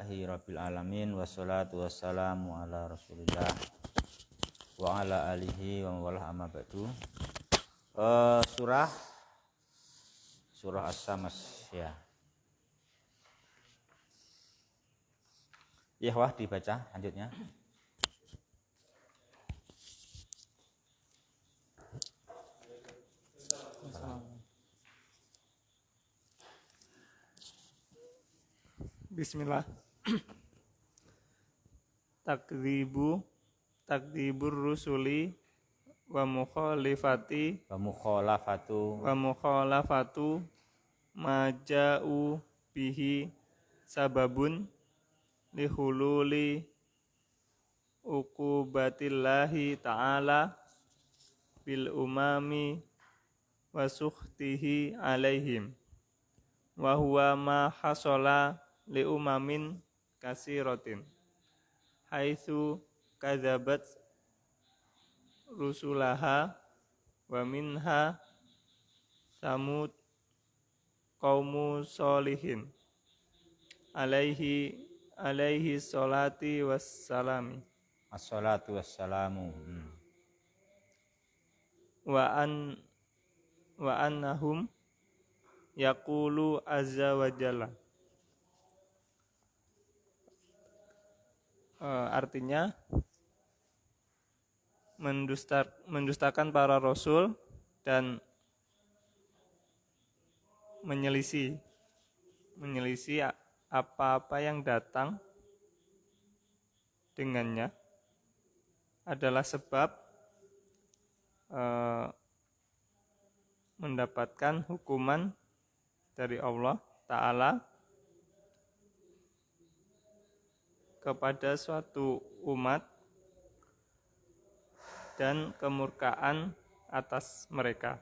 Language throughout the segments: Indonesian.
Rabbil alamin wassalatu wassalamu ala rasulillah wa ala alihi wa mawalah amma ba'du. Surah As-Samas ya. Wah dibaca lanjutnya. Bismillah. Takdzibur rusuli wa mukhalafatu maja'u bihi sababun lihululi uqubatillahi ta'ala bil umami wa sukhtihi alaihim wa huwa ma hasala li umamin kasiratin haitsu kadzabat rusulaha wa minha samud qaumu sholihin alaihi sholati wassalami Assalatu wassalamu. wa annahum yaqulu azza wa jalla. Artinya mendustakan para rasul dan menyelisih apa-apa yang datang dengannya adalah sebab mendapatkan hukuman dari Allah Ta'ala kepada suatu umat dan kemurkaan atas mereka,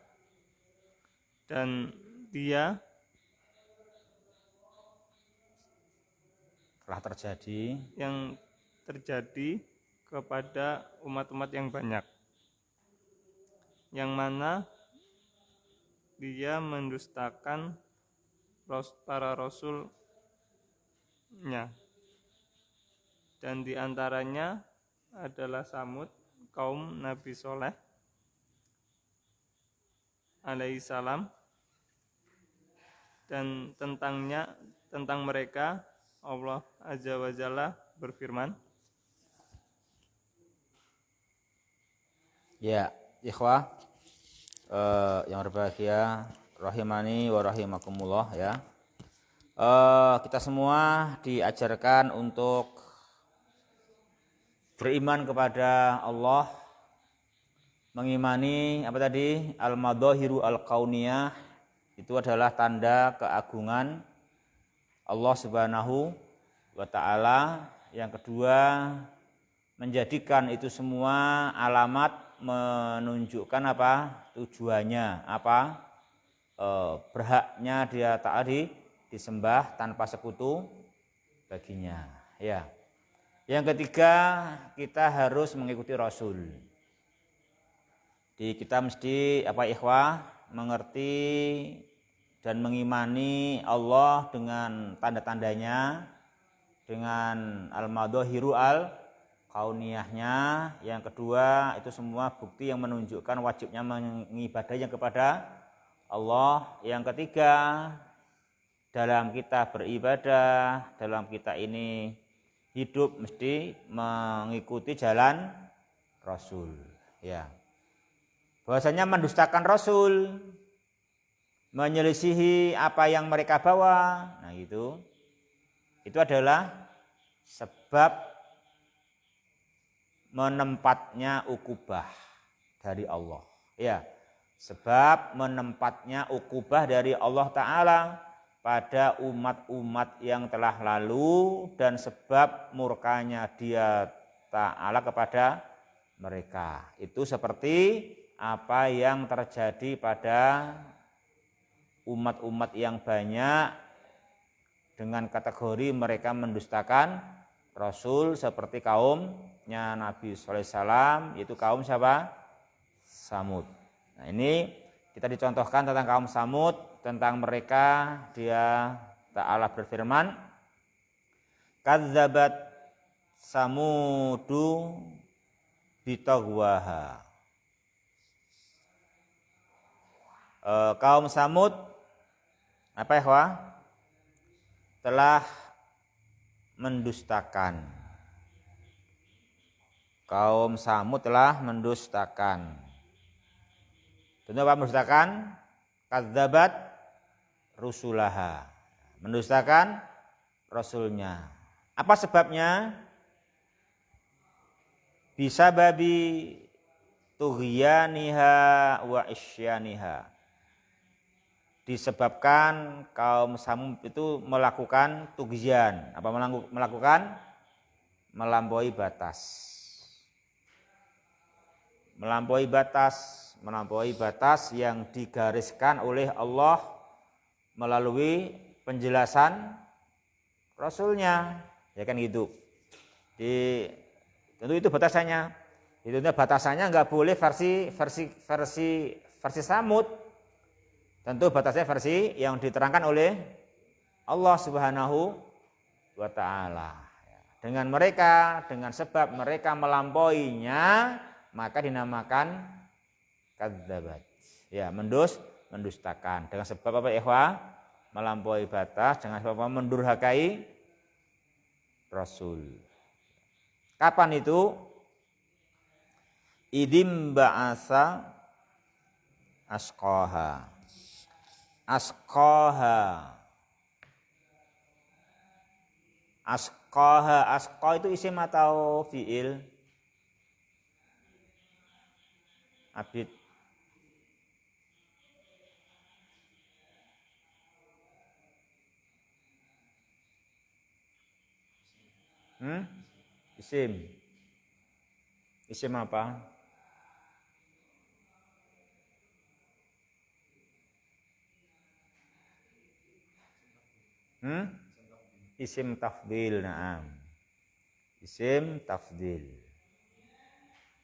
dan dia Telah terjadi yang terjadi kepada umat-umat yang banyak, yang mana dia mendustakan para rasulnya, dan diantaranya adalah Samud, kaum Nabi Soleh alaihissalam, dan tentang mereka Allah Azza wa Jalla berfirman. Ya, ikhwah yang berbahagia rahimani wa rahimakumullah ya. Kita semua diajarkan untuk beriman kepada Allah, mengimani apa tadi? Al-madzahiru al-kauniyah, itu adalah tanda keagungan Allah Subhanahu wa taala. Yang kedua, menjadikan itu semua alamat menunjukkan apa? Tujuannya apa? Berhaknya dia tadi disembah tanpa sekutu baginya ya. Yang ketiga, kita harus mengikuti Rasul. Jadi kita mesti ikhwah mengerti dan mengimani Allah dengan tanda-tandanya, dengan al-madzahiru al-kauniyahnya. Yang kedua, itu semua bukti yang menunjukkan wajibnya mengibadahnya kepada Allah. Yang ketiga, dalam kita beribadah, dalam kita ini hidup mesti mengikuti jalan Rasul ya. Bahwasanya mendustakan Rasul, menyelisihi apa yang mereka bawa, nah itu adalah sebab menempatnya ukubah dari Allah ya. Sebab menempatnya ukubah dari Allah Ta'ala pada umat-umat yang telah lalu, dan sebab murkanya dia Ta'ala kepada mereka. Itu seperti apa yang terjadi pada umat-umat yang banyak dengan kategori mereka mendustakan Rasul, seperti kaumnya Nabi sallallahu alaihi wasallam, yaitu kaum siapa? Samud. Nah, ini kita dicontohkan tentang kaum Samud. Tentang mereka dia Ta'ala berfirman, Kadzabat Samudu bitagwaha. Kaum Samud apa ya? Telah mendustakan. Kaum Samud telah mendustakan. Tentu apa mendustakan? Kadzabat rusulaha. Mendustakan rasulnya. Apa sebabnya? Bisa babi tughyaniha wa isyaniha. Disebabkan kaum Samud itu melakukan tughyan. Apa melakukan? Melampaui batas. Melampaui batas yang digariskan oleh Allah melalui penjelasan Rasulnya, ya kan gitu. Tentu itu batasannya. Itu batasannya nggak boleh versi Samud. Tentu batasnya versi yang diterangkan oleh Allah Subhanahu wa taala. Dengan sebab mereka melampauinya, maka dinamakan kadzabat. Ya, mendustakan. Dengan sebab apa ikhwah? Melampaui batas, dengan sebab mendurhakai Rasul. Kapan itu? Idim ba'asa asqaha. Asqa itu isim atau fiil? Abid. Isim apa? Isim tafdil, na'am. Isim tafdil.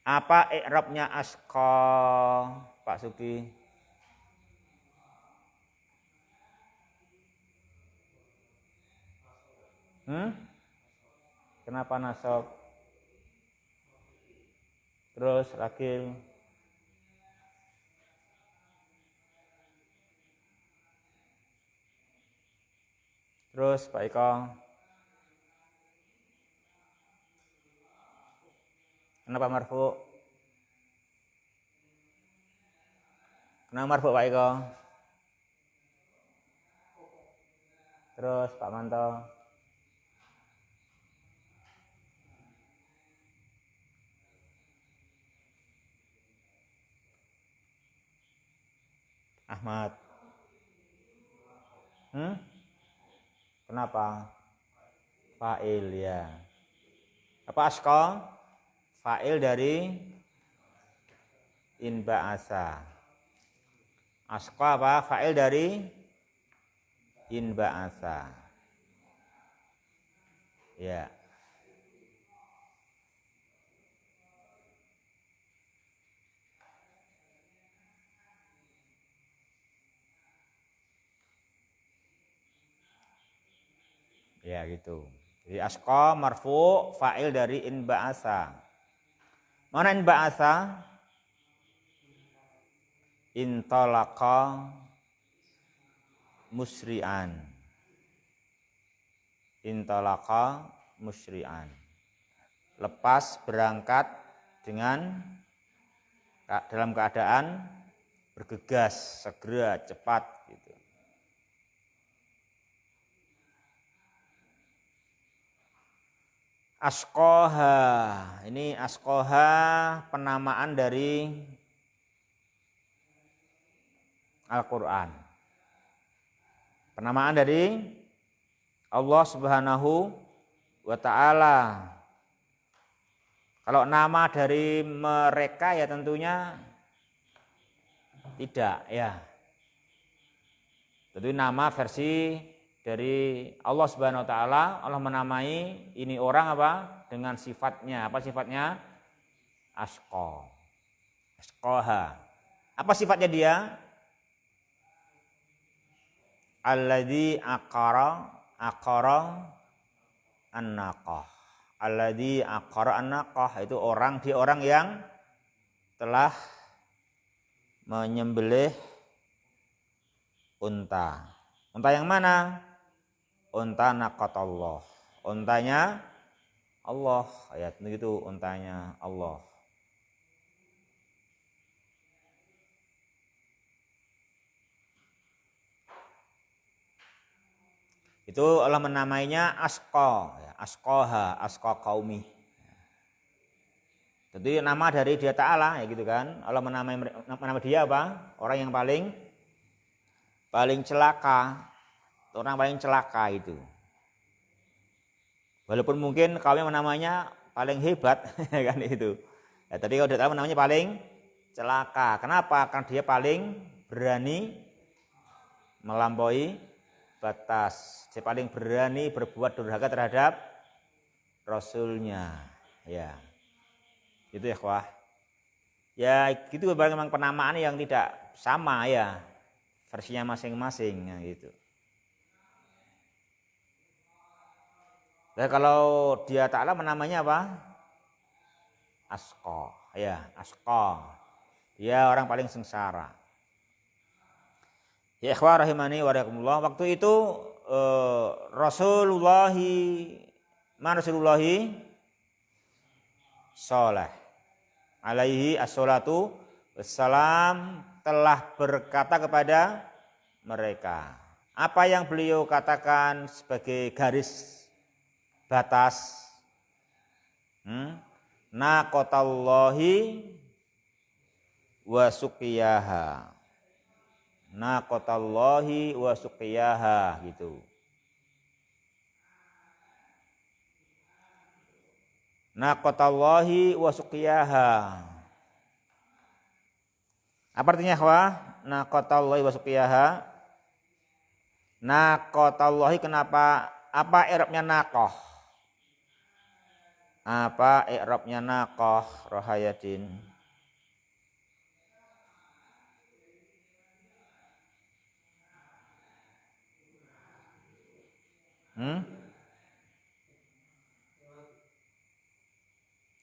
Apa i'rabnya asqa, Pak Suki? Kenapa nasab? Terus rakil. Terus Pak Eko. Kenapa marfu? Kenapa marfu Pak Eko? Terus Pak Manto. Ahmad. Kenapa? Fa'il, ya. Apa asqa? Fa'il dari inba'asa. Asqa apa? Fa'il dari inba'asa. Ya. Ya gitu. Jadi asqa marfu, fa'il dari inba'asa. Mana inba'asa? Intalaqa musri'an. Intalaqa musri'an. Lepas berangkat dalam keadaan bergegas, segera, cepat gitu. Asqaha. Ini asqaha penamaan dari Al-Quran. Penamaan dari Allah Subhanahu wa ta'ala. Kalau nama dari mereka ya tentunya tidak, ya. Tentu nama versi dari Allah Subhanahu wa taala. Allah menamai ini orang apa? Dengan sifatnya. Apa sifatnya? Asqa. Asqaha. Apa sifatnya dia? Alladzi aqara an-naqah. Alladzi aqara an-naqah itu dia orang yang telah menyembelih unta. Unta yang mana? Unta naqatallah. Untanya Allah. Ayat itu untanya Allah. Itu Allah menamainya Asqa, ya, Asqaha, Asqa qaumi. Jadi nama dari Dia Ta'ala ya gitu kan. Allah menamai nama dia apa? Orang yang paling celaka. Orang paling celaka itu. Walaupun mungkin kaumnya menamainya paling hebat kan itu. Ya, tadi kalau Dia Ta'ala menamainya paling celaka. Kenapa? Karena dia paling berani melampaui batas. Dia paling berani berbuat durhaka terhadap Rasulnya. Ya, itu ya ikhwah. Ya gitu memang penamaan yang tidak sama ya, versinya masing-masing ya, gitu. Nah, kalau Dia Ta'ala menamanya apa? Asqa, ya Asqa. Dia orang paling sengsara. Ya ikhwah rahimani wa rahimakumullah. Waktu itu Rasulullah Saleh alaihi assalatu wassalam telah berkata kepada mereka. Apa yang beliau katakan sebagai garis batas? Naqatallahi wa suqiyaha. Naqatallahi wa suqiyaha gitu. Naqatallahi wa suqiyaha. Apa artinya ikhwah? Naqatallahi wa suqiyaha. Naqatallahi kenapa? Apa i'rabnya naqah? Apa i'rabnya naqah Rohayatin?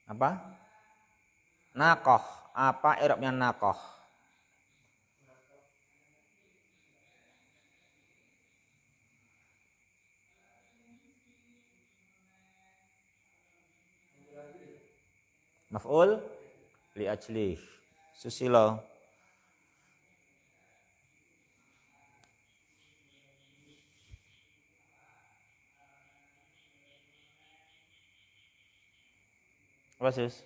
Apa? Naqah. Apa i'rabnya naqah? Maf'ul li ajlih. Susilo. Apa sus?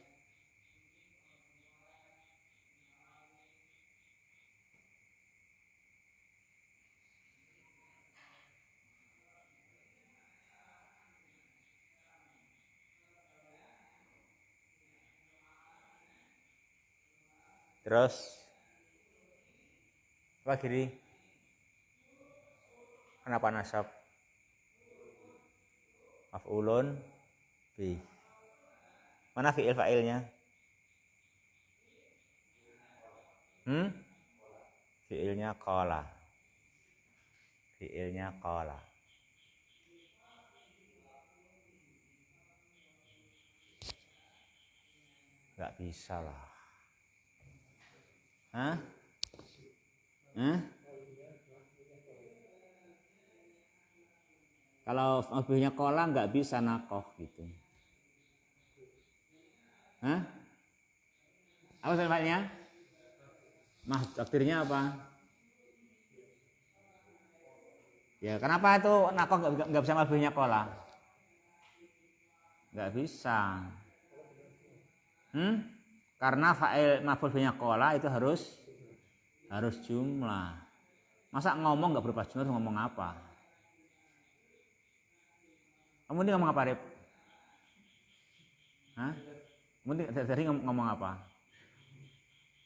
Terus apa kiri? Kenapa nasab? Maf'ulun bi. Mana fi'il fa'ilnya? Fi'ilnya qala. Fi'ilnya qala. Gak bisa lah. Hah? Kalau mobilnya kola nggak bisa nakoh gitu. Hah? Apa sebabnya? Takdirnya apa? Ya kenapa itu nakoh nggak bisa mobilnya kola? Nggak bisa. Karena fa'il maf'ulnya kola itu harus jumlah. Masa ngomong nggak berupa jumlah, ngomong apa? Kamu ini ngomong apa, Rip? Hah? Kamu tadi ngomong apa?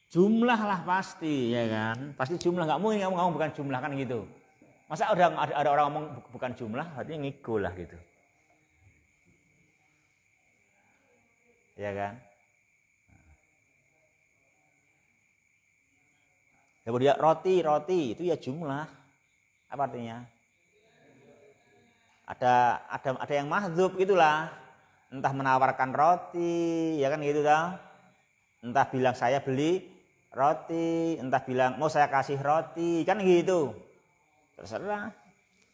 Jumlah lah pasti, ya kan? Pasti jumlah, nggak mungkin kamu ngomong bukan jumlah kan gitu. Masa ada orang ngomong bukan jumlah, artinya ngigo lah gitu. Ya kan? Kemudian roti itu ya jumlah. Apa artinya? Ada yang mahdzub gitulah. Entah menawarkan roti, ya kan gitu dah. Entah bilang saya beli roti, entah bilang mau saya kasih roti, kan gitu. Terserah.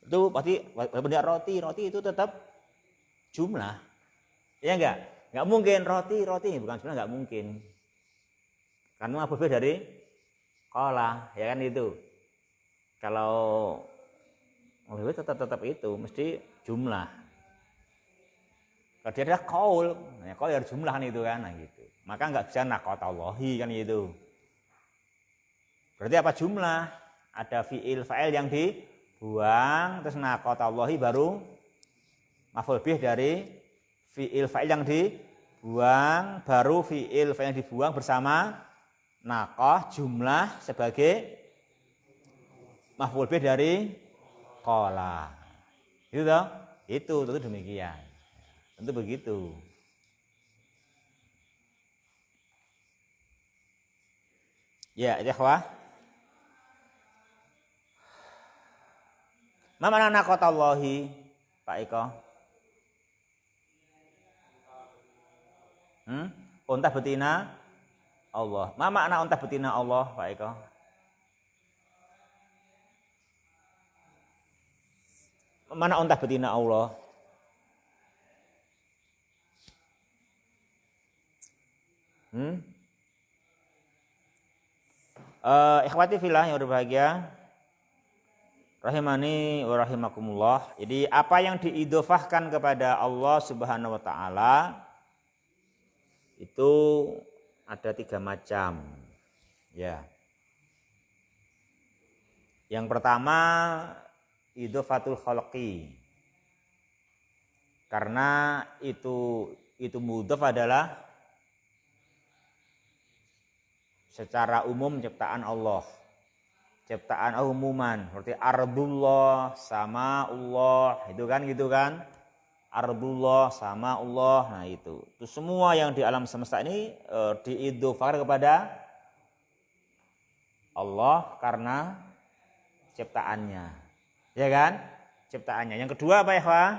Itu pasti benda roti itu tetap jumlah. Ya enggak? Enggak mungkin roti bukan jumlah, enggak mungkin. Karena berbeda dari qala, ya kan itu. Kalau tetap itu mesti jumlah. Kalau dia adalah qaul, ya qaul harus jumlah kan itu kan, nah gitu. Maka enggak bisa naqatallahi kan gitu. Berarti apa jumlah? Ada fiil fa'il yang dibuang, terus naqatallahi baru maf'ul bih dari fiil fa'il yang dibuang, baru fiil fa'il yang dibuang bersama naqah jumlah sebagai maf'ul bih dari qala. Itu toh? Itu tentu demikian. Tentu begitu. Ya, ikhwah. Ma makna naqatallahi, Pak Eko? Unta betina Allah. Ma makna unta betina Allah, Pak Eko? Mana unta betina Allah? Ikhwati fillah yang berbahagia, rahimani wa rahimakumullah. Jadi apa yang diidhofahkan kepada Allah Subhanahu wa taala itu ada 3 macam. Ya. Yang pertama idhofatul khalqi. Karena itu mudhof adalah secara umum ciptaan Allah. Ciptaan umuman, seperti ardullah, samaullah, itu kan gitu kan? Ardullah, samaullah, nah itu. Itu semua yang di alam semesta ini diidhofahkan kepada Allah karena ciptaannya. Ya kan? Ciptaannya. Yang kedua apa ya, Pak?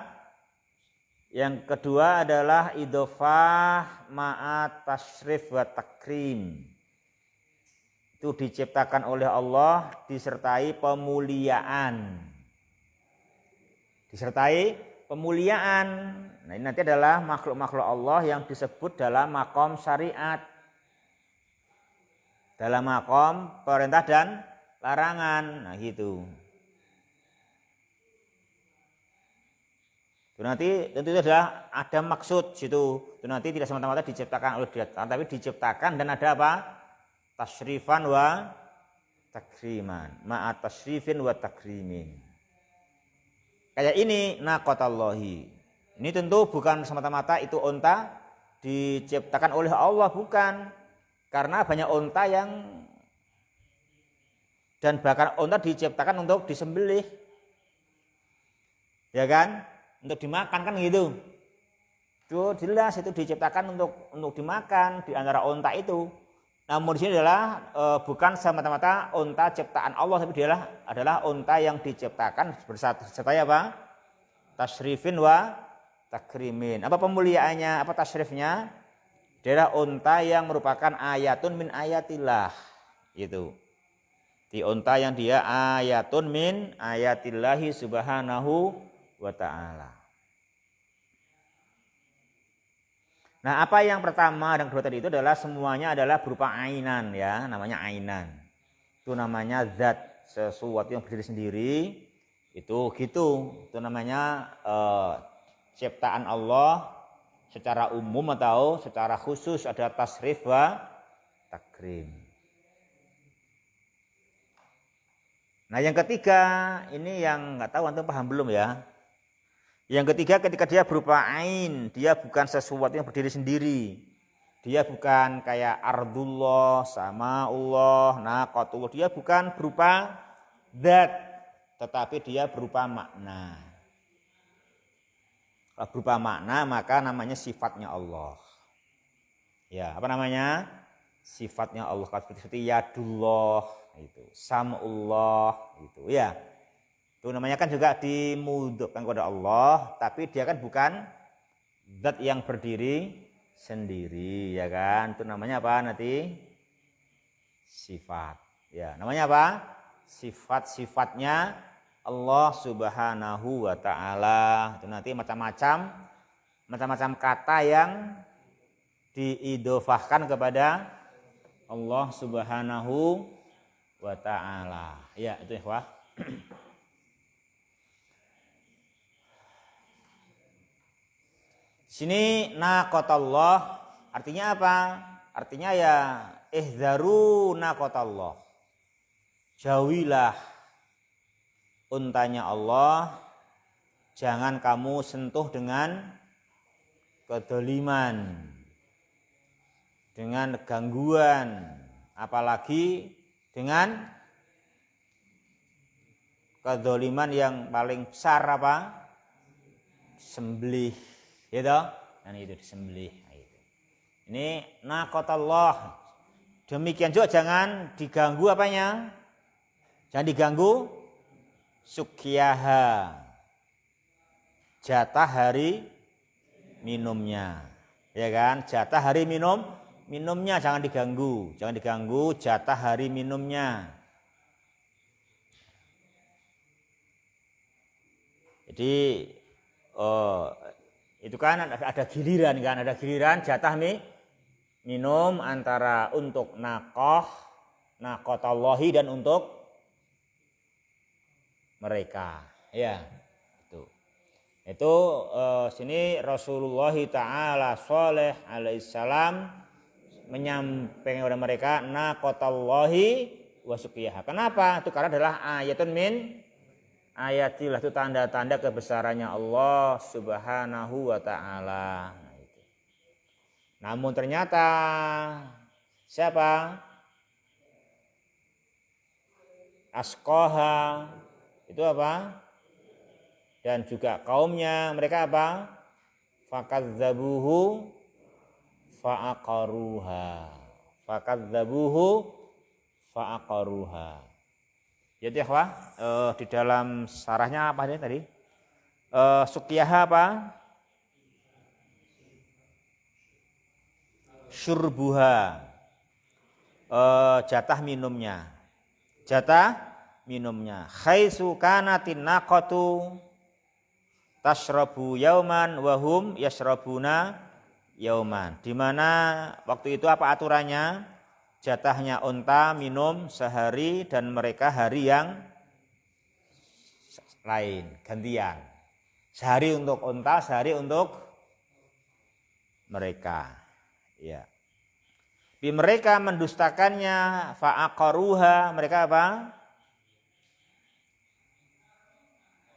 Yang kedua adalah idhofah ma'at tasyrif wa takrim. Itu diciptakan oleh Allah disertai pemuliaan. Disertai pemuliaan. Nah, ini nanti adalah makhluk-makhluk Allah yang disebut dalam makom syariat. Dalam makom perintah dan larangan. Nah, gitu. Itu nanti tentu itu adalah ada maksud situ. Itu nanti tidak semata-mata diciptakan oleh dia, tapi diciptakan dan ada apa? Tasyrifan wa takriman, ma'at tasyrifin wa takrimin. Kayak ini naqatallahi. Ini tentu bukan semata-mata itu unta diciptakan oleh Allah, bukan. Karena banyak unta yang dan bahkan unta diciptakan untuk disembelih. Ya kan? Untuk dimakan kan gitu. Itu jelas itu diciptakan untuk dimakan di antara unta itu. Namun di sini adalah bukan semata-mata unta ciptaan Allah, tapi dia adalah unta yang diciptakan serta apa? Tasyrifin wa takrimin. Apa pemuliaannya? Apa tasyrifnya? Dia adalah unta yang merupakan ayatun min ayatillah. Gitu. Di unta yang dia ayatun min ayatillahi subhanahu wa ta'ala. Nah, apa yang pertama dan kedua tadi itu adalah semuanya adalah berupa ainan ya, namanya ainan. Itu namanya zat, sesuatu yang berdiri sendiri. Itu gitu. Itu namanya ciptaan Allah secara umum atau secara khusus ada tasrif wa takrim. Nah, yang ketiga ini yang nggak tahu antum paham belum ya? Yang ketiga ketika dia berupa ain, dia bukan sesuatu yang berdiri sendiri. Dia bukan kayak ardullah, samaullah, naqatullah. Dia bukan berupa zat, tetapi dia berupa makna. Kalau berupa makna maka namanya sifatnya Allah. Ya, apa namanya? Sifatnya Allah seperti yadullah itu, samullah itu ya. Itu namanya kan juga dimudhofkan kepada Allah, tapi dia kan bukan zat yang berdiri sendiri, ya kan? Itu namanya apa nanti? Sifat. Ya, namanya apa? Sifat-sifatnya Allah Subhanahu wa taala. Itu nanti macam-macam kata yang diidhofahkan kepada Allah Subhanahu wa taala. Ya, itu ikhwah. Sini naqatallah artinya apa? Artinya ya ihzaru naqatallah. Jauhilah untanya Allah, jangan kamu sentuh dengan kedoliman, dengan gangguan, apalagi dengan kedoliman yang paling besar apa? Sembelih, gitu. Dan itu disembelih. Ini naqatallah. Demikian juga jangan diganggu apanya? Jangan diganggu sukyaha, jatah hari minumnya, ya kan? Jatah hari minumnya jangan diganggu jatah hari minumnya. Jadi itu kan ada giliran kan, ada giliran jatah minum antara untuk naqatallahi dan untuk mereka, ya. Itu sini Rasulullah taala sholeh alaihissalam menyampaikan kepada mereka naqatallahi wa suqiyaha. Kenapa? Itu karena adalah ayatun min ayatillah, itu tanda-tanda kebesarannya Allah Subhanahu wa taala. Namun ternyata siapa? Asqaha itu apa? Dan juga kaumnya, mereka apa? Fakadzabuhu fa'aqaruha. Jadi ya, di dalam sarahnya apa tadi? Suqiyaha apa? Syurbuha, jatah minumnya. Khaisu kanatin naqatu tashrabu yauman wahum yashrabuna yauman. Di mana waktu itu apa aturannya? Jatahnya unta minum sehari dan mereka hari yang lain, gantian. Sehari untuk unta, sehari untuk mereka. Ya. Tapi mereka mendustakannya, fa'aqaruha, mereka apa?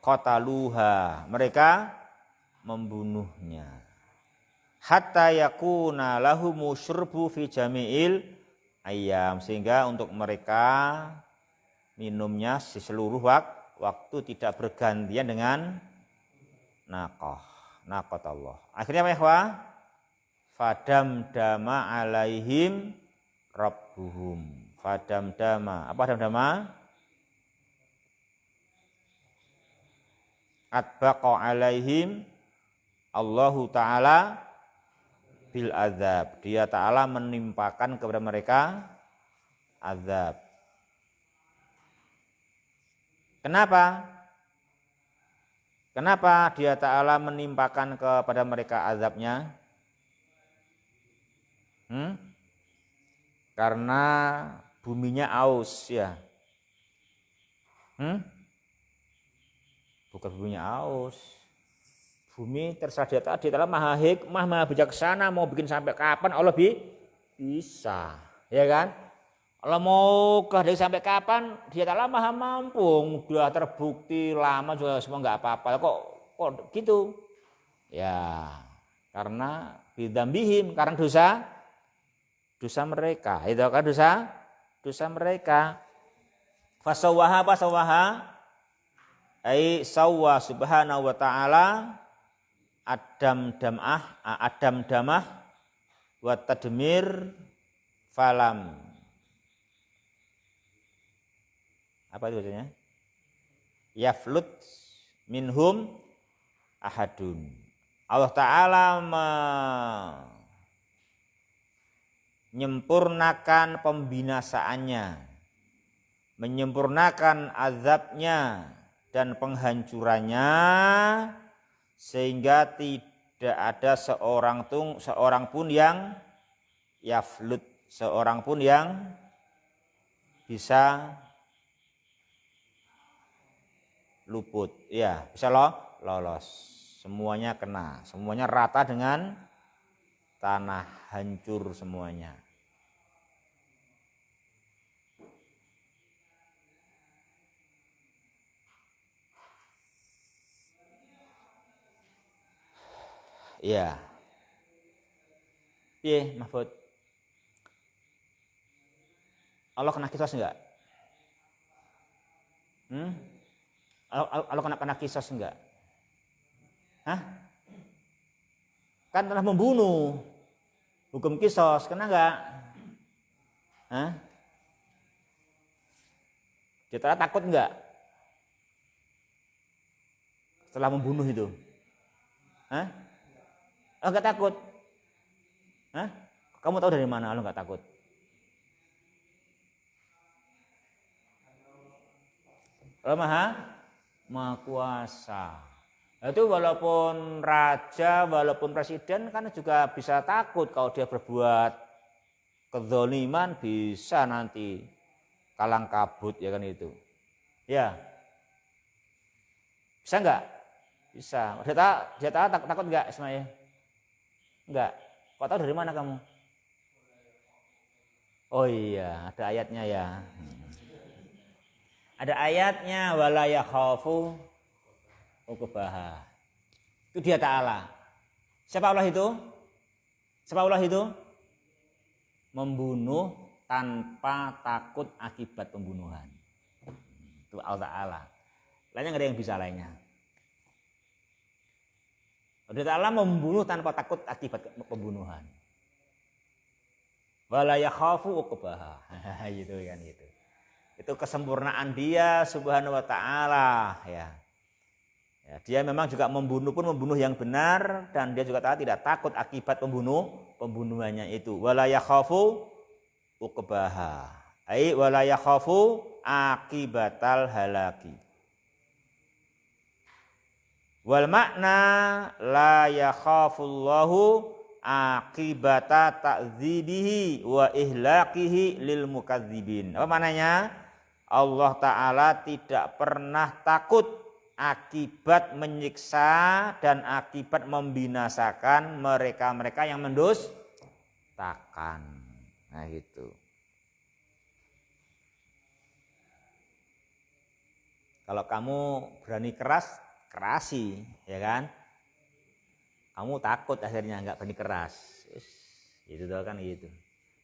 Qataluha, mereka membunuhnya. Hatta yakuna lahumu syurbu fi jami'il ayyam, sehingga untuk mereka minumnya di seluruh waktu tidak bergantian dengan naqatallah. Akhirnya apa ya? Fadam dama alaihim rabbuhum. Fadam dama. Apa fadam dama? Atbaqa alaihim Allahu ta'ala bil azab. Dia ta'ala menimpakan kepada mereka azab. Kenapa? Kenapa dia ta'ala menimpakan kepada mereka azabnya? Karena buminya aus, ya. Bukan buminya aus. Bumi tersedia tadi adalah maha hikmah, maha bijaksana, mau bikin sampai kapan Allah bisa, ya kan? Allah mau kehendaki sampai kapan, dia ta'ala maha mampu. Sudah terbukti lama juga semua nggak apa-apa. Kok gitu? Ya, karena bidzambihim, karena dosa mereka. Itu kan dosa mereka. Fasawaha apa sawaha? Ai sawwa subhanahu wa ta'ala adam damah wa tadmir falam. Apa itu bacanya? yaflut minhum ahadun. Allah Ta'ala menyempurnakan pembinasaannya, menyempurnakan azabnya dan penghancurannya, sehingga tidak ada seorang pun yang yaflut, seorang pun yang bisa luput, ya bisa lolos. Semuanya kena, semuanya rata dengan tanah, hancur semuanya. Ya, piye Mahfud? Allah kena kisos enggak? Allah kena kisos enggak? Hah? Kan telah membunuh. Hukum kisos, kena enggak? Hah? Dia takut enggak? Setelah membunuh itu? Hah? Oh, enggak takut? Hah? Kamu tahu dari mana Allah enggak takut? Allah Maha Kuasa. Itu walaupun raja, walaupun presiden kan juga bisa takut kalau dia berbuat kezaliman, bisa nanti kalang kabut, ya kan itu. Ya. Bisa enggak? Bisa. Dia takut enggak Ismail? Enggak. Kau tahu dari mana kamu? Oh iya, ada ayatnya ya. Ada ayatnya wala yakhafu uqbaha. Itu dia Ta'ala. Siapa Allah itu? Siapa Allah itu? Membunuh tanpa takut akibat pembunuhan. Itu Allah Ta'ala. Lainnya enggak ada yang bisa lainnya. Allah Ta'ala membunuh tanpa takut akibat pembunuhan. Wala yakhafu uqbaha. Gitu kan itu. Itu kesempurnaan Dia Subhanahu wa Ta'ala, ya. Ya, dia memang juga membunuh yang benar, dan dia juga tidak takut akibat pembunuhannya itu. Wala yakhafu uqbaha. Ai wala yakhafu akibatal halaki. Wal makna la yakhafullahu akibata ta'dzibihi wa ihlaqihi lil mukadzibin. Apa maknanya? Allah Ta'ala tidak pernah takut akibat menyiksa dan akibat membinasakan mereka-mereka yang mendustakan. Nah gitu. Kalau kamu berani kerasi, ya kan? Kamu takut akhirnya, nggak berani keras. Itu kan gitu.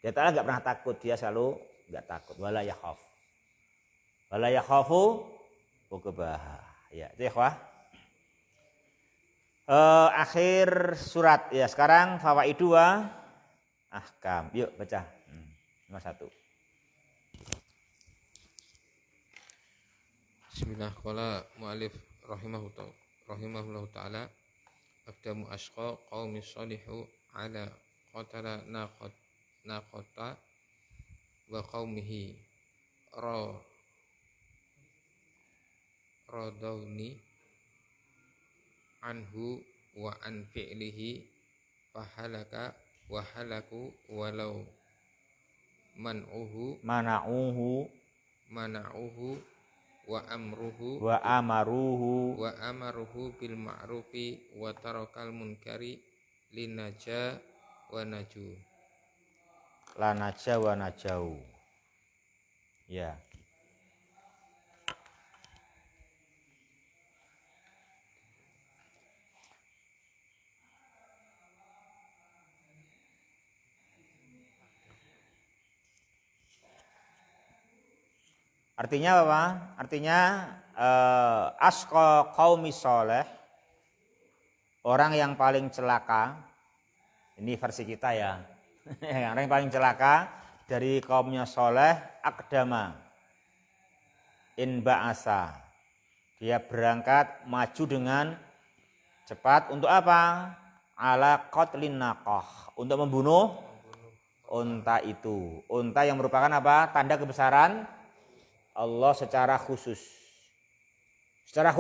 Dia Ta'ala nggak pernah takut, dia selalu nggak takut. Wala yakhaf. Wala yakhafu uqbaha. Ya, itu ya, akhir surat ya. Sekarang fawaidu wa ahkam. Yuk baca. Nomor 1. Bismillah. Qala mu'alif rahimahullahu ta'ala aqdamu ashqa qaumi shalihu ala qatala naqata wa qaumihi radawni anhu wa an fi'lihi fahalaka wa halaku walau man'uhu wa amaruhu bil ma'rufi wa tarakal munkari lanaja wa najau. Ya. Artinya apa? Artinya asqa qaumi sholeh, orang yang paling celaka. Ini versi kita ya. Orang yang paling celaka dari kaumnya Sholeh, akdama in ba'asa. Dia berangkat maju dengan cepat untuk apa? Ala qatlin naqah, untuk membunuh unta itu. Unta yang merupakan apa? Tanda kebesaran Allah secara khusus. Secara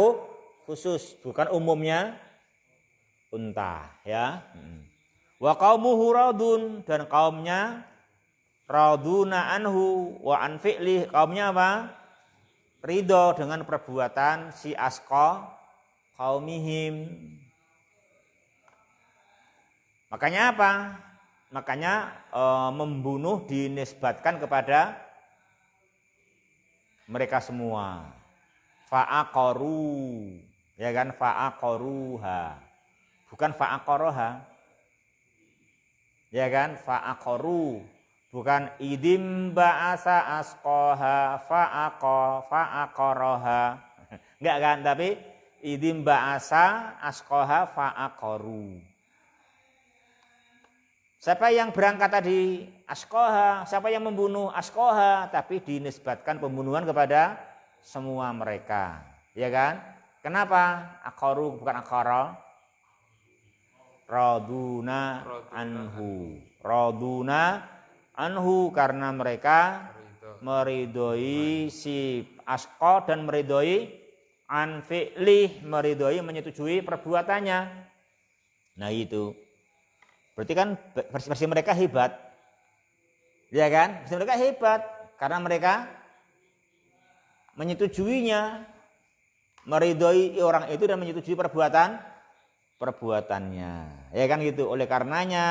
khusus, bukan umumnya unta, ya. Wa qaumuhu radun, dan kaumnya raduna anhu wa an fi'li, kaumnya apa? Ridho dengan perbuatan si Asqa qaumihim. Makanya apa? Makanya membunuh dinisbatkan kepada mereka semua. Fa'aqaru, ya kan? Fa'aqaruha, bukan fa'aqaraha, ya kan? Fa'aqaru, bukan idim ba'asa asqaha fa'aqaraha, enggak kan? Tapi idim ba'asa asqaha fa'aqaru. Siapa yang berangkat tadi? Asqaha. Siapa yang membunuh? Asqaha. Tapi dinisbatkan pembunuhan kepada semua mereka, ya kan? Kenapa? Aqaru bukan aqara. Raduna anhu, karena mereka meridhoi si Asqa dan meridhoi an fi'lih, meridhoi menyetujui perbuatannya. Nah itu berarti kan versi mereka hebat, ya kan? Versi mereka hebat karena mereka menyetujuinya, meridhoi orang itu dan menyetujui perbuatannya, ya kan gitu. Oleh karenanya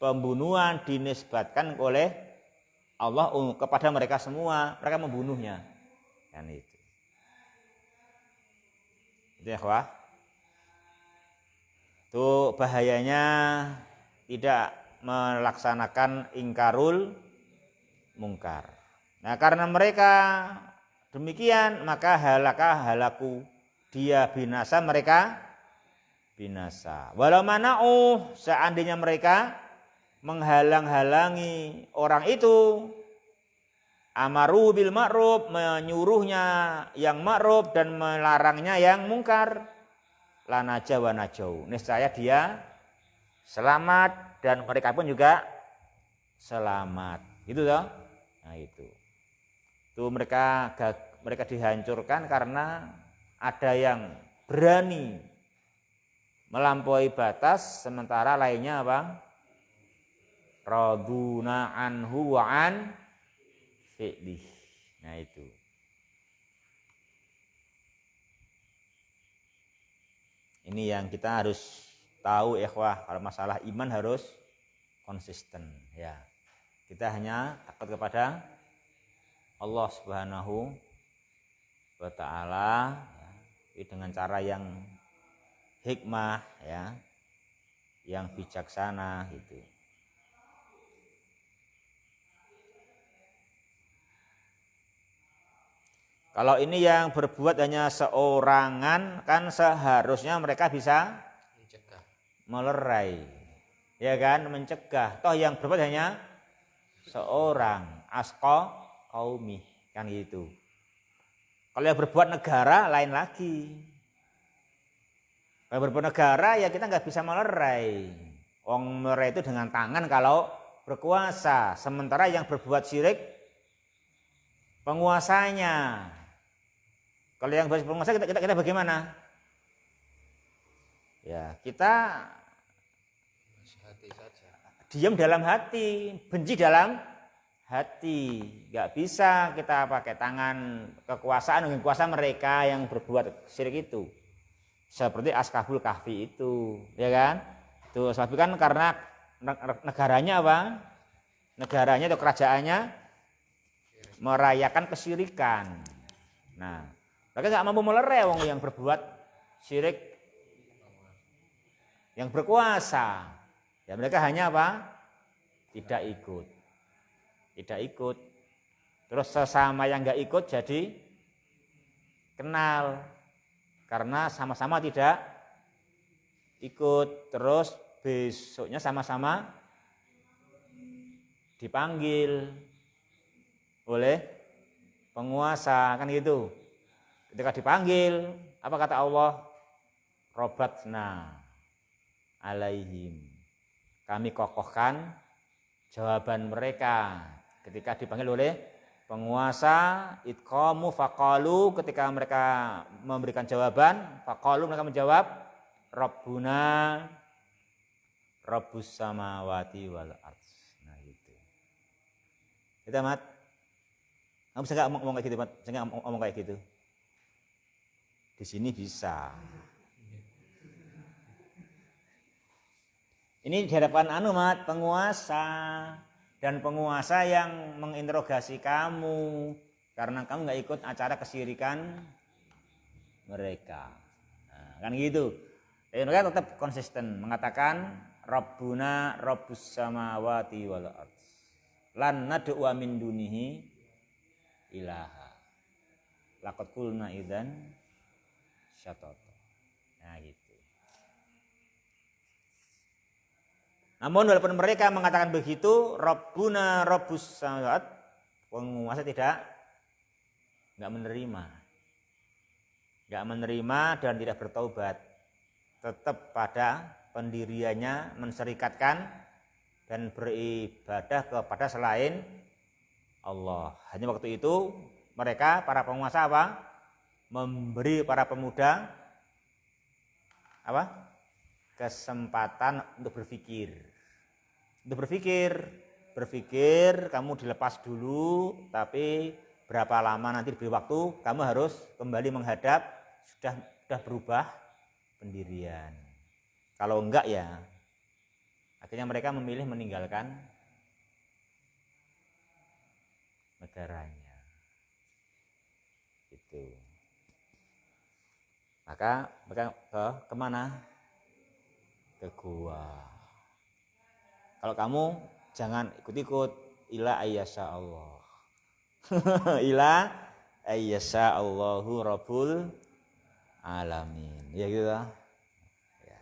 pembunuhan dinisbatkan oleh Allah kepada mereka semua, mereka membunuhnya, kan itu. Ya wah, itu bahayanya tidak melaksanakan ingkarul mungkar. Nah karena mereka demikian maka halaku, dia binasa, mereka binasa. Walau mana'u, seandainya mereka menghalang-halangi orang itu, amaru bil ma'ruf, menyuruhnya yang ma'ruf dan melarangnya yang mungkar, lanaja wa najau, niscaya dia selamat dan mereka pun juga selamat. Gitu toh? Nah itu mereka dihancurkan karena ada yang berani melampaui batas, sementara lainnya apa? Raduna anhu wa an fi'lih. Nah itu. Ini yang kita harus tahu, ikhwah, kalau masalah iman harus konsisten, ya. Kita hanya takut kepada Allah Subhanahu wa taala, ya, dengan cara yang hikmah, ya, yang bijaksana gitu. Kalau ini yang berbuat hanya seorangan, kan seharusnya mereka bisa melerai, ya kan, mencegah. Toh yang berbuat hanya seorang, asqa qaumi, kan gitu. Kalau yang berbuat negara lain lagi. Kalau berbuat negara ya kita nggak bisa melerai. Wong melerai itu dengan tangan kalau berkuasa. Sementara yang berbuat syirik penguasanya. Kalau yang berkuasa kita bagaimana? Ya kita diam dalam hati, benci dalam hati. Nggak bisa kita pakai tangan kekuasaan dengan kuasa mereka yang berbuat syirik itu. Seperti Ashabul Kahfi itu, ya kan? Itu sebab kan karena negaranya apa? Negaranya atau kerajaannya merayakan kesyirikan. Nah, mereka nggak mampu melerai wong yang berbuat syirik, yang berkuasa. Ya mereka hanya apa? Tidak ikut. Terus sesama yang nggak ikut jadi kenal. Karena sama-sama tidak ikut, terus besoknya sama-sama dipanggil oleh penguasa, kan gitu. Ketika dipanggil, apa kata Allah? Robatna alaihim. Kami kokohkan jawaban mereka ketika dipanggil oleh penguasa. Idqamu faqalu, ketika mereka memberikan jawaban, faqalu mereka menjawab, Rabbuna Rabbus samawati wal ardh. Nah gitu. Itu Mat. Kamu bisa enggak ngomong kayak gitu, Mat? Bisa enggak ngomong kayak gitu? Di sini bisa. Ini di hadapan Mat, penguasa, dan penguasa yang menginterogasi kamu karena kamu nggak ikut acara kesyirikan mereka. Nah, kan gitu. Dan mereka tetap konsisten mengatakan Rabbuna Rabbus samawati wal ardh. Lan nad'u min dunihi ilaha. Laqad qulna idzan syatata. Nah gitu. Namun walaupun mereka mengatakan begitu, Rabbuna Rabbus samawat, penguasa enggak menerima dan tidak bertaubat. Tetap pada pendiriannya, menserikatkan dan beribadah kepada selain Allah. Hanya waktu itu mereka para penguasa apa? Memberi para pemuda apa? Kesempatan untuk berpikir. Kamu dilepas dulu, tapi berapa lama nanti diberi waktu, kamu harus kembali menghadap, sudah berubah pendirian. Kalau enggak ya, akhirnya mereka memilih meninggalkan negaranya. Itu. Maka mereka kemana? Ke gua. Kalau kamu jangan ikut-ikut, ila ayyasha Allah. Ila ayyasha Allahu Rabbul alamin. Ya gitu lah. Ya.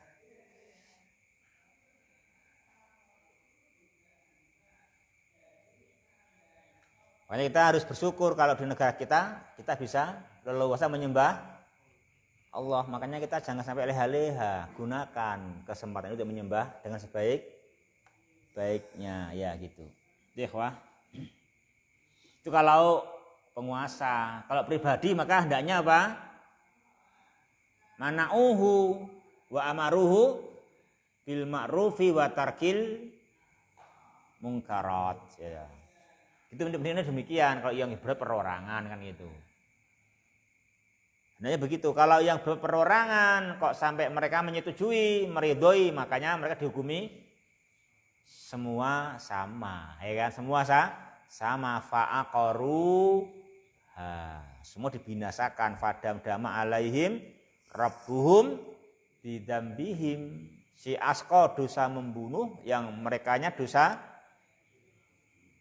Makanya kita harus bersyukur kalau di negara kita bisa leluasa menyembah Allah. Makanya kita jangan sampai leha-leha, gunakan kesempatan itu untuk menyembah dengan sebaik-baiknya, ya gitu. Ikhwah. Itu kalau penguasa. Kalau pribadi maka hendaknya apa? Mana'uhu wa amaruhu bil ma'rufi wa tarkil mungkarat, ya. Itu benar-benar demikian kalau yang berperorangan kan gitu. Hendaknya begitu. Kalau yang berperorangan kok sampai mereka menyetujui, meridhoi, makanya mereka dihukumi semua sama, ya kan? Semua sama fa'aqaru, semua dibinasakan. Fadam dama alaihim rabbuhum bidambihim. Si Asqa dosa membunuh, yang merekanya dosa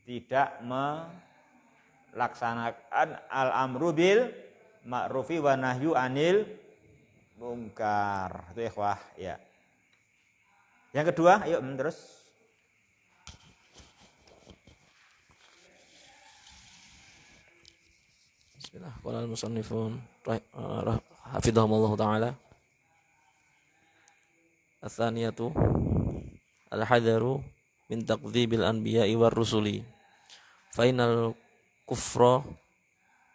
tidak melaksanakan al-amru bil ma'rufi wa nahyu anil mungkar. Itu ikhwah, ya. Yang kedua, ayo terus. Bismillah. Qala al-musannifun hafidhahumullah taala. Ats-tsaniyatu al-hadharu min taqdzibil anbiya'i war rusuli. Fainal kufra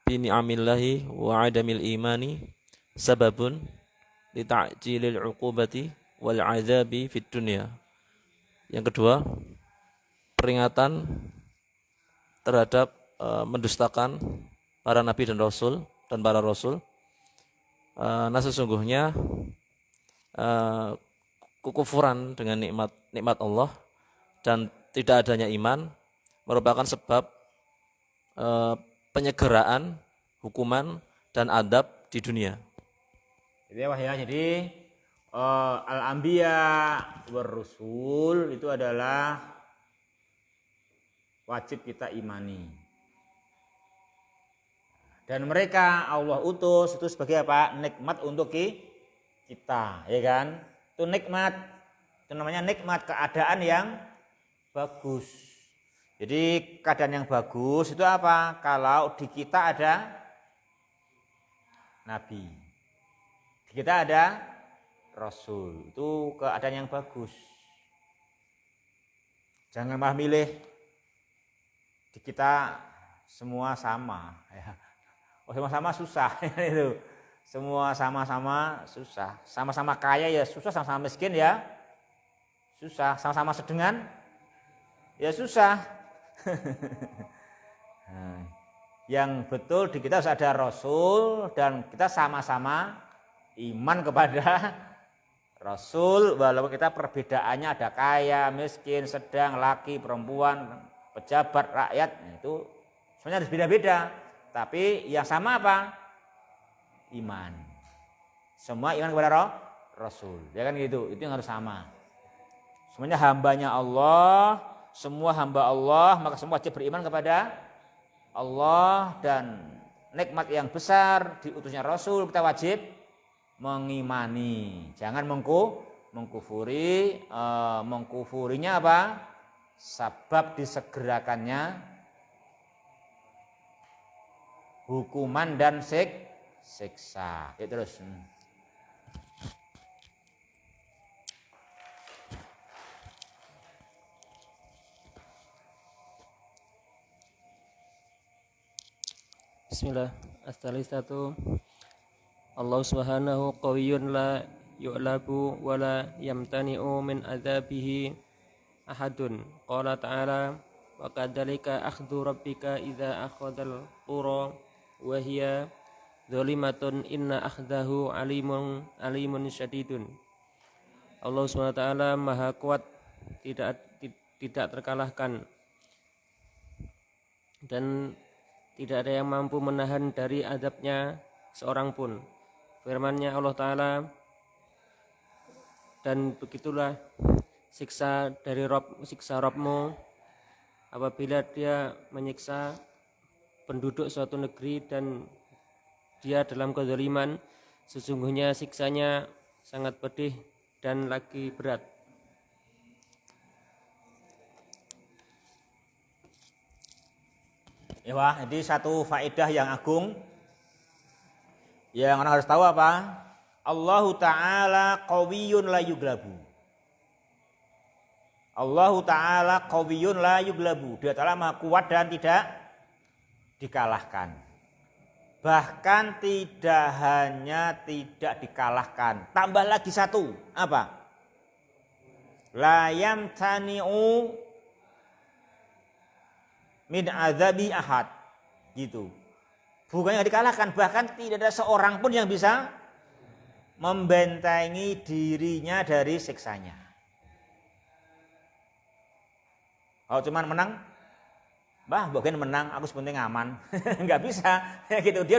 bi ni'amillahi wa 'adamil imani sababun li ta'jilil 'uqubati wal 'adzabi fid dunya. Yang kedua, peringatan terhadap mendustakan para nabi dan rasul dan para rasul. Nah sesungguhnya kekufuran dengan nikmat Allah dan tidak adanya iman merupakan sebab penyegeraan, hukuman dan adab di dunia. Jadi al-anbiya war rusul itu adalah wajib kita imani. Dan mereka Allah utus itu sebagai apa? Nikmat untuk kita, ya kan? Itu nikmat. Itu namanya nikmat, keadaan yang bagus. Jadi keadaan yang bagus itu apa? Kalau di kita ada nabi. Di kita ada rasul. Itu keadaan yang bagus. Jangan malah milih di kita semua sama ya. Oh, sama-sama susah itu. Semua sama-sama susah. Sama-sama kaya ya susah, sama-sama miskin ya susah, sama-sama sedengan ya susah. Nah, yang betul di kita harus ada rasul dan kita sama-sama iman kepada rasul, walaupun kita perbedaannya ada kaya, miskin, sedang, laki, perempuan, pejabat, rakyat, itu sebenarnya harus beda-beda. Tapi yang sama apa? Iman. Semua iman kepada rasul. Ya kan gitu. Itu yang harus sama. Semuanya hambanya Allah, semua hamba Allah, maka semua wajib beriman kepada Allah, dan nikmat yang besar diutusnya rasul kita wajib mengimani, jangan mengkufuri. Mengkufurinya apa? Sebab disegerakannya hukuman dan siksa. Ya, terus. Bismillah. As-salisatu Allah subhanahu qawiyyun la yu'labu wa la yamtani'u min adzabihi ahadun. Qala ta'ala wa kadzalika akhdhu rabbika idza akhadhal qura wa hiya dzalimatun inna akhdahu alimun syadidun. Allah subhanahu wa ta'ala maha kuat, tidak terkalahkan, dan tidak ada yang mampu menahan dari azabnya seorang pun. Firman-Nya Allah Ta'ala, dan begitulah siksa dari Rabbmu apabila dia menyiksa penduduk suatu negeri dan dia dalam kezaliman, sesungguhnya siksanya sangat pedih dan lagi berat. Ya, wah, jadi satu faedah yang agung yang orang harus tahu apa? Allahu Ta'ala qawiyyun la yuglabu. Allahu Ta'ala qawiyyun la yuglabu. Dia Ta'ala maha kuat dan tidak dikalahkan. Bahkan tidak hanya tidak dikalahkan, tambah lagi satu, apa? La yamtani'u min azabi ahad, gitu. Bukannya dikalahkan, bahkan tidak ada seorang pun yang bisa membentengi dirinya dari siksanya. Kalau cuman menang, bukan menang, aku sebenarnya aman, nggak bisa, gitu. Dia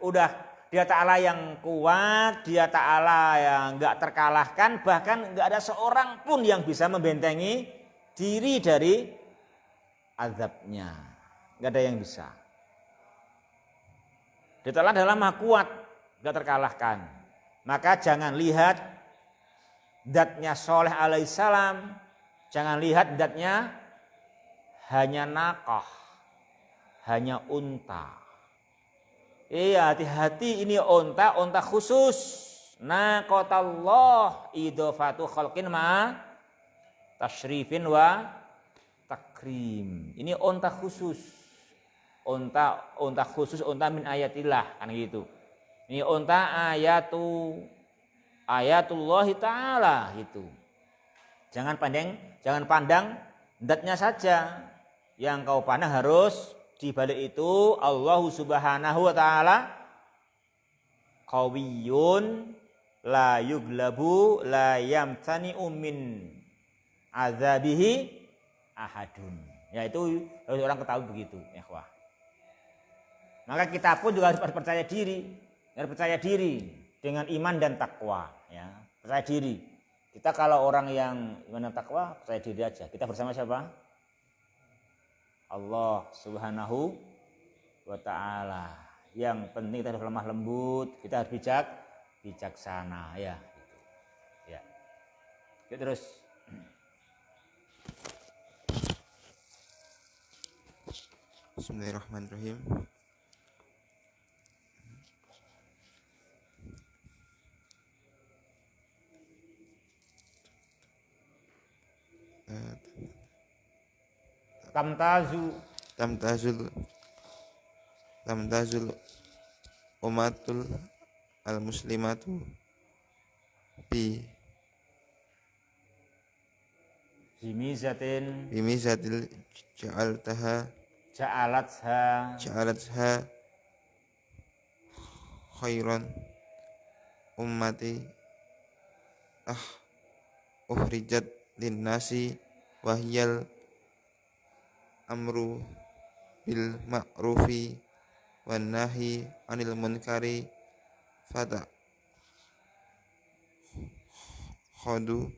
udah dia Ta'ala yang kuat, dia Ta'ala yang nggak terkalahkan, bahkan nggak ada seorang pun yang bisa membentengi diri dari azabnya, nggak ada yang bisa. Dia Ta'ala adalah maha kuat, nggak terkalahkan. Maka jangan lihat zatnya Sholeh alaihissalam, jangan lihat zatnya hanya naqah, hanya unta. Iya, hati-hati, ini unta khusus. Naqatallah idhofatu khalqin ma tasyrifin wa takrim. Ini unta khusus. Unta khusus, unta min ayatillah, kan gitu. Ini unta ayatullahi ta'ala gitu. Jangan pandang zatnya saja. Yang kau pandang harus di balik itu Allah Subhanahu wa taala qawiyyun la yuglabu la yamtani'u min azabihi ahadun. Ya, itu harus orang ketahui begitu, ikhwah. Maka kita pun juga harus percaya diri dengan iman dan takwa, ya. Percaya diri. Kita kalau orang yang iman dan takwa, percaya diri aja. Kita bersama siapa? Allah Subhanahu wa taala. Yang penting kita harus lemah lembut, kita harus bijaksana, ya. Ya. Oke, terus. Bismillahirrahmanirrahim. Tamtazu tamtazul umatul al muslimatu bi bimizatin bimizatil ja'alatha ja'alatha khairan ummati uhrijat linnasi wahyal amru bil ma'rufi wan nahi anil munkari fata khudu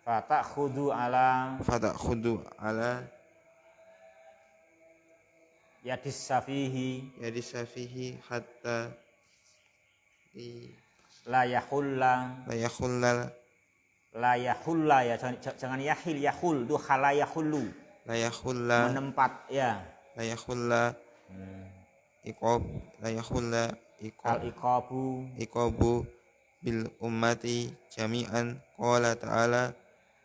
fatakhudu ala yadis safihi yadisafihi hatta di la yahulla la yakhulla ya jangan yahil yahul itu khala yahullu la yakhulla menempat ya la yakhulla iqab la yakhulla al iqab iqabu iqabu bil ummati jami'an qala ta'ala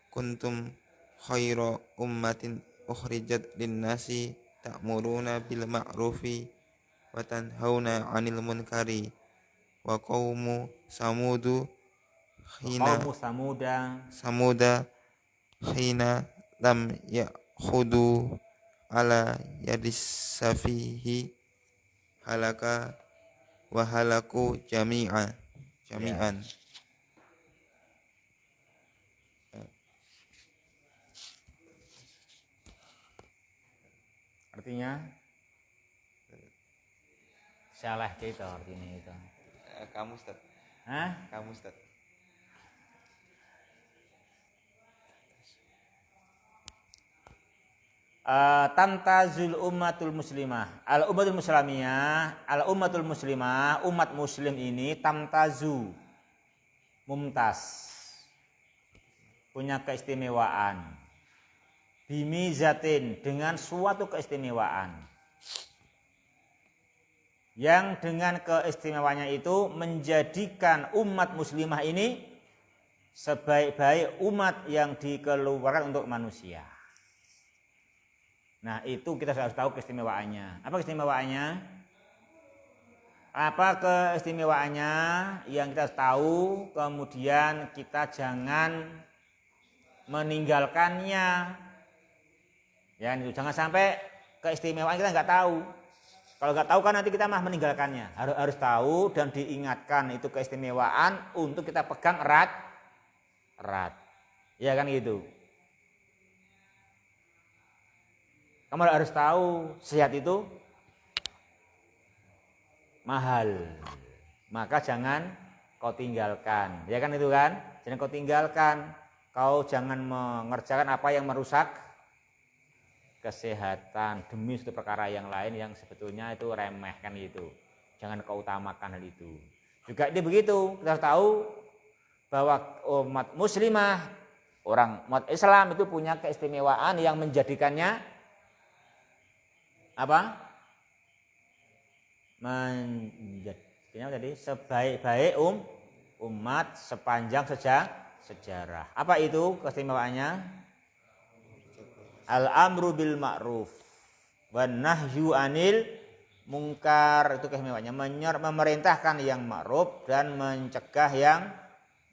kuntum khaira ummatin ukhrijat linnasi ta'muruna bil ma'rufi wa tanhauna 'anil munkari wa qaumu samudu hina qaumu samuda hina lam ya'khudu ala yadis safihi halaka wa halaku jami'an. artinya salah itu artinya itu. Kamu Ustaz. Hah? Kamu Ustaz. Tamtazul ummatul muslimah. Al ummatul muslimah, umat muslim ini tamtazu mumtaz. Punya keistimewaan. Bimizatin dengan suatu keistimewaan. Yang dengan keistimewaannya itu menjadikan umat muslimah ini sebaik-baik umat yang dikeluarkan untuk manusia. Nah, itu kita harus tahu keistimewaannya. Apa keistimewaannya? Apa keistimewaannya yang kita harus tahu, kemudian kita jangan meninggalkannya. Ya, itu jangan sampai keistimewaan kita nggak tahu. Kalau nggak tahu kan nanti kita mah meninggalkannya. Harus tahu dan diingatkan itu keistimewaan untuk kita pegang erat. Ya kan gitu. Kamu harus tahu sehat itu mahal. Maka jangan kau tinggalkan. Ya kan itu kan? Jangan kau tinggalkan. Kau jangan mengerjakan apa yang merusak kesehatan demi suatu perkara yang lain yang sebetulnya itu remeh kan gitu. Jangan kau utamakan hal itu. Juga ini begitu. Kita harus tahu bahwa umat muslimah, umat Islam itu punya keistimewaan yang menjadikannya apa? Menjadinya tadi sebaik-baik umat sepanjang sejarah. Apa itu keistimewaannya? Al-amru bil ma'ruf wan nahyu anil munkar, itu keistimewaannya, memerintahkan yang ma'ruf dan mencegah yang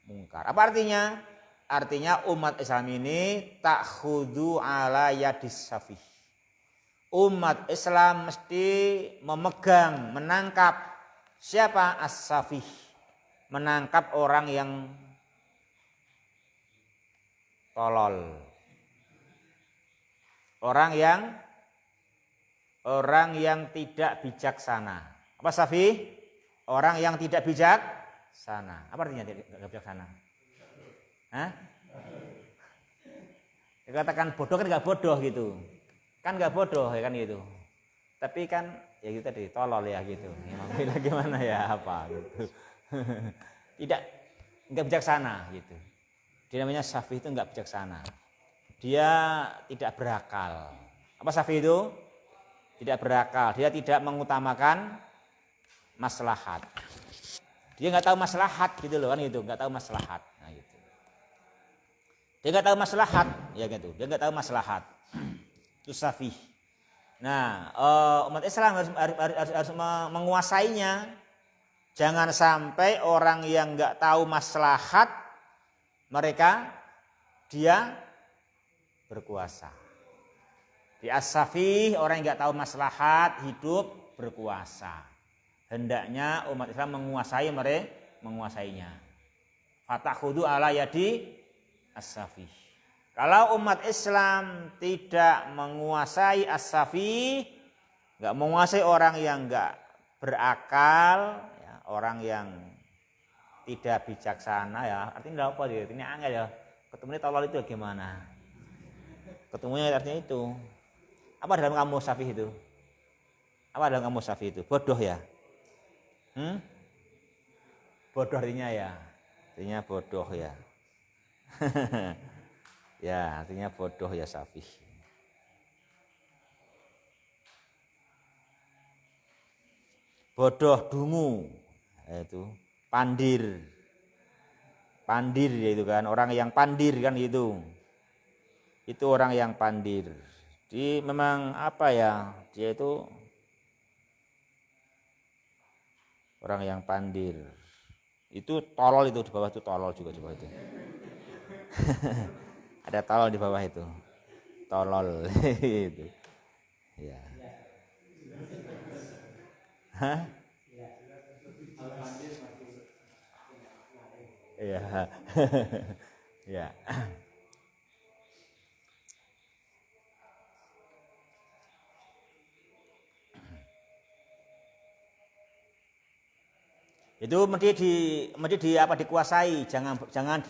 munkar. Apa artinya? Artinya umat Islam ini ta'khudhu ala yadis safih. Umat Islam mesti memegang, menangkap siapa? As-safih. Menangkap orang yang tolol. Orang yang tidak bijaksana. Apa safih? Orang yang tidak bijaksana. Apa artinya tidak bijaksana? Hah? Dikatakan bodoh kan nggak bodoh gitu. Kan nggak bodoh ya kan gitu, tapi kan ya gitu tadi tolol ya gitu, gimana ya apa gitu, nggak bijaksana gitu. Dia namanya safih itu nggak bijaksana, dia tidak berakal. Apa safih itu? Tidak berakal, dia tidak mengutamakan maslahat, dia nggak tahu maslahat gitu loh kan gitu, nggak tahu maslahat. Nah, gitu. Dia nggak tahu maslahat, ya gitu. Dia nggak tahu maslahat. Itu safih. Nah, umat Islam harus menguasainya. Jangan sampai orang yang nggak tahu maslahat dia berkuasa. Di as-safih orang yang nggak tahu maslahat hidup berkuasa. Hendaknya umat Islam menguasainya. Fatakhudhu ala yadi as-safih. Kalau umat Islam tidak menguasai as-safih, nggak menguasai orang yang nggak berakal, ya, orang yang tidak bijaksana, ya artinya apa dia? Artinya angel ya. Ketemunya tolol itu gimana? Ketemunya artinya itu. Apa dalam kamus safih itu? Apa dalam kamus safih itu? Bodoh ya? Bodoh artinya ya. Artinya bodoh ya. Ya, artinya bodoh ya safih. Bodoh dungu, itu pandir itu kan, orang yang pandir kan itu orang yang pandir. Jadi memang apa ya, dia itu orang yang pandir. Itu tolol, itu di bawah itu tolol juga di bawah itu. Ada tolol di bawah itu, tolol itu, ya. Hah? Ya, ya. Itu mesti dikuasai, jangan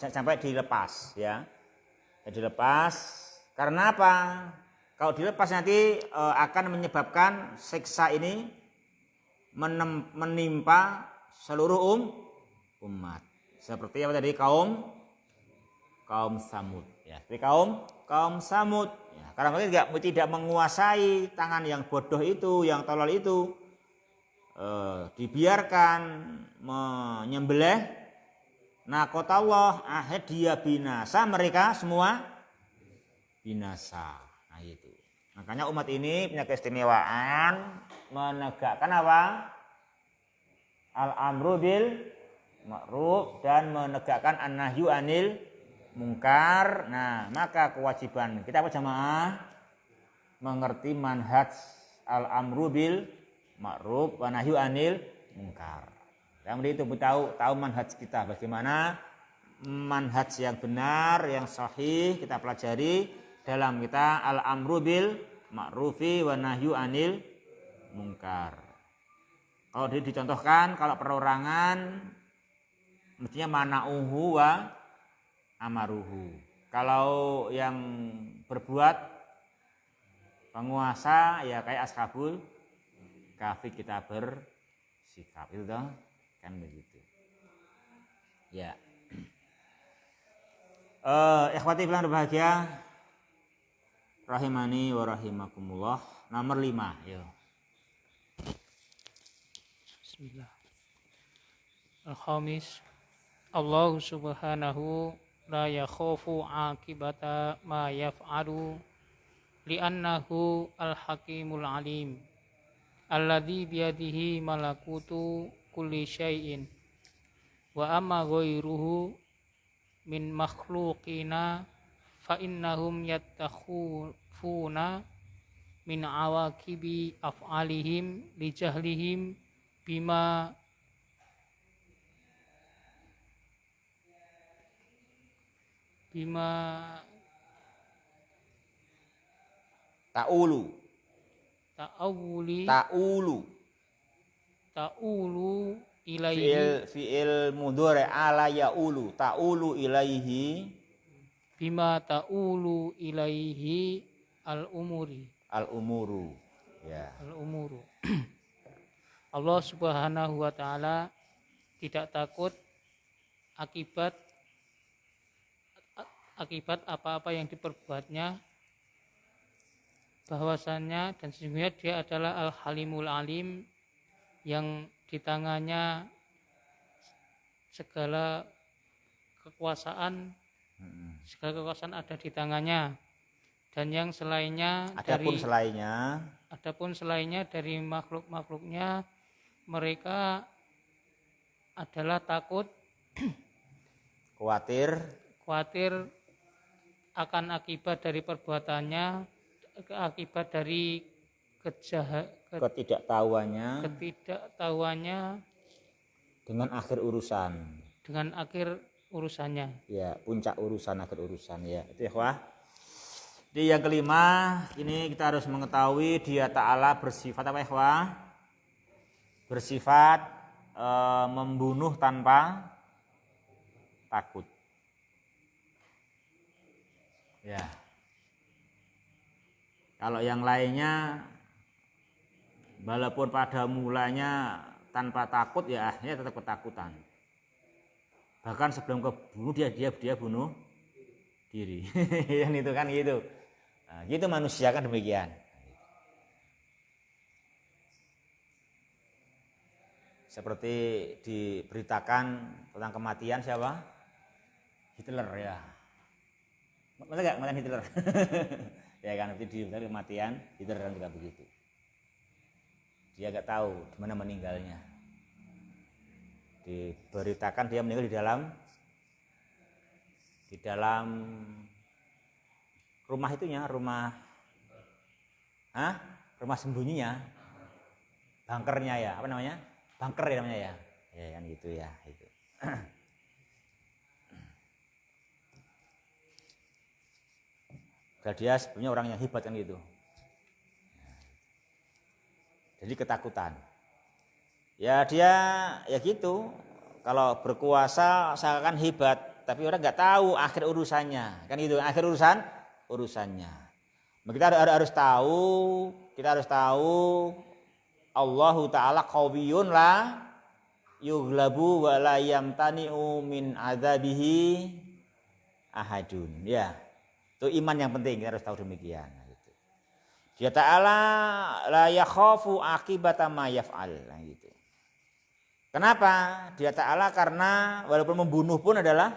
sampai dilepas, ya. Dilepas karena apa? Kalau dilepas nanti akan menyebabkan siksa ini menimpa seluruh umat. Seperti apa tadi kaum Samud, ya. Seperti kaum Samud, ya. Karena mereka tidak menguasai tangan yang bodoh itu, yang tolol itu, dibiarkan menyembelih. Nah, kota Allah dia binasa, mereka semua binasa. Nah itu. Makanya umat ini punya keistimewaan menegakkan apa? Al-amru bil ma'ruf dan menegakkan an-nahyu anil mungkar. Nah, maka kewajiban kita apa jamaah? Mengerti manhaj al-amru bil ma'ruf wa nahyu anil mungkar. Yang itu tahu manhaj kita, bagaimana manhaj yang benar, yang sahih kita pelajari dalam kita al-amru bil ma'rufi wa nahyu anil mungkar. Kalau dicontohkan, kalau perorangan mestinya mana'uhu wa amaruhu. Kalau yang berbuat penguasa ya kayak ashabul kahfi kita bersikap itu toh. Kan begitu. Ya. Ikhwati fillah berbahagia rahimani wa rahimakumullah. Nomor 5, yo. Bismillah. Al-khamis, Allah subhanahu la yakhafu akibata ma yaf'alu li'annahu al-hakimul alim alladzi biyadihi malakutu kulli syai'in wa amma ghairuhu min makhluqina fa innahum yattakhufuna min awaqibi af'alihim li jahlihim bima ta'ulu ilaihi fi'il mudhari ala ya'ulu ta'ulu ilaihi bima ta'ulu ilaihi al-umuru ya. Al-umuru. Allah Subhanahu wa taala tidak takut akibat apa-apa yang diperbuatnya, bahwasannya dan sesungguhnya dia adalah Al-Halimul Alim yang di tangannya segala kekuasaan Segala kekuasaan ada di tangannya. Dan yang selainnya Adapun selainnya dari makhluk-makhluknya, mereka adalah takut, khawatir akan akibat dari perbuatannya, akibat dari ketidaktahuannya dengan akhir urusannya. ya, puncak urusan, akhir urusan, ya itu ya wah. Di yang kelima ini kita harus mengetahui dia Ta'ala bersifat apa ya wah? Bersifat membunuh tanpa takut. Ya. Kalau yang lainnya walaupun pada mulanya tanpa takut, ya akhirnya tetap ketakutan. Bahkan sebelum kebunuh dia bunuh diri. Yang itu kan gitu. Nah, gitu manusia kan demikian. Seperti diberitakan tentang kematian siapa? Hitler ya. Masa enggak kematian Hitler? Ya kan, itu diberitakan kematian Hitler kan juga begitu. Dia enggak tahu di mana meninggalnya. Diberitakan dia meninggal di dalam rumah itunya, rumah sembunyinya, bunkernya ya, apa namanya? Bunker ya namanya ya. Ya kan gitu ya, itu. Dia sebenarnya orang yang hebat kan gitu. Jadi ketakutan. Ya dia ya gitu. Kalau berkuasa seakan hebat, tapi orang nggak tahu akhir urusannya. Kan gitu, akhir urusannya. Kita harus tahu Allahu Ta'ala qawiyun la yughlabu wa la yamtani'u min adzabihi ahadun. Ya. Itu iman yang penting, kita harus tahu demikian. Dia Ta'ala la yakhafu akibata ma yaf'al. Gitu. Kenapa? Dia Ta'ala karena walaupun membunuh pun adalah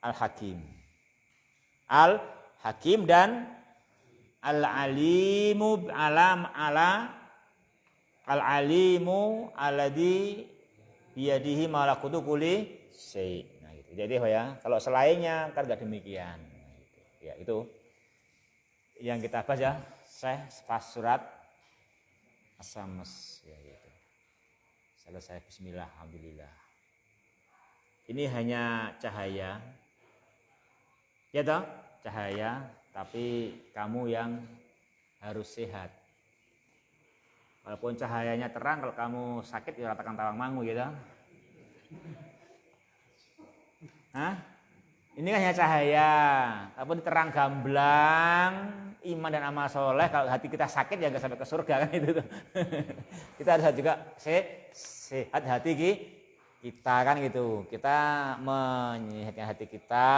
Al-Hakim. Al-Hakim dan Al-Alimu Al-Alimu alladzi biyadihi malakutu kulli syai'. Nah, gitu. Jadi ya, kalau selainnya kan enggak demikian. Nah, gitu. Ya, itu yang kita bahas ya, pas surat As-Samas ya gitu. Selesai bismillah, alhamdulillah. Ini hanya cahaya. Ya toh, cahaya, tapi kamu yang harus sehat. Walaupun cahayanya terang, kalau kamu sakit ya ratakan tawang mangu gitu. Ini hanya cahaya, walaupun terang gamblang, iman dan amal soleh. Kalau hati kita sakit ya nggak sampai ke surga kan itu. Kita harus juga sehat hati kita kan gitu. Kita menyehatkan hati kita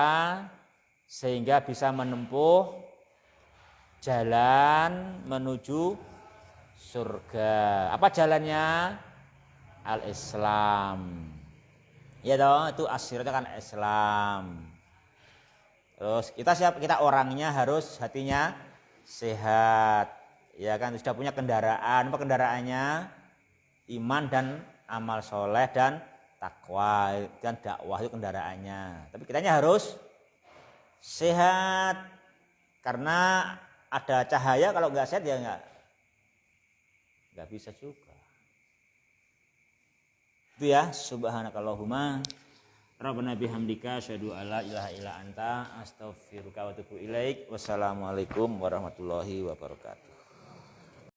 sehingga bisa menempuh jalan menuju surga. Apa jalannya? Al-Islam. Ya toh, itu asyirnya kan Islam. Terus kita orangnya harus hatinya sehat. Ya kan, sudah punya kendaraan. Apa kendaraannya? Iman dan amal soleh dan takwa dan dakwah itu kendaraannya. Tapi kitanya harus sehat. Karena ada cahaya, kalau nggak sehat ya nggak bisa juga. Itu ya, subhanakallahumma rabbana bihamdika asyhadu alla ilaha illa anta astaghfiruka wa atubu ilaik. Wassalamualaikum warahmatullahi wabarakatuh.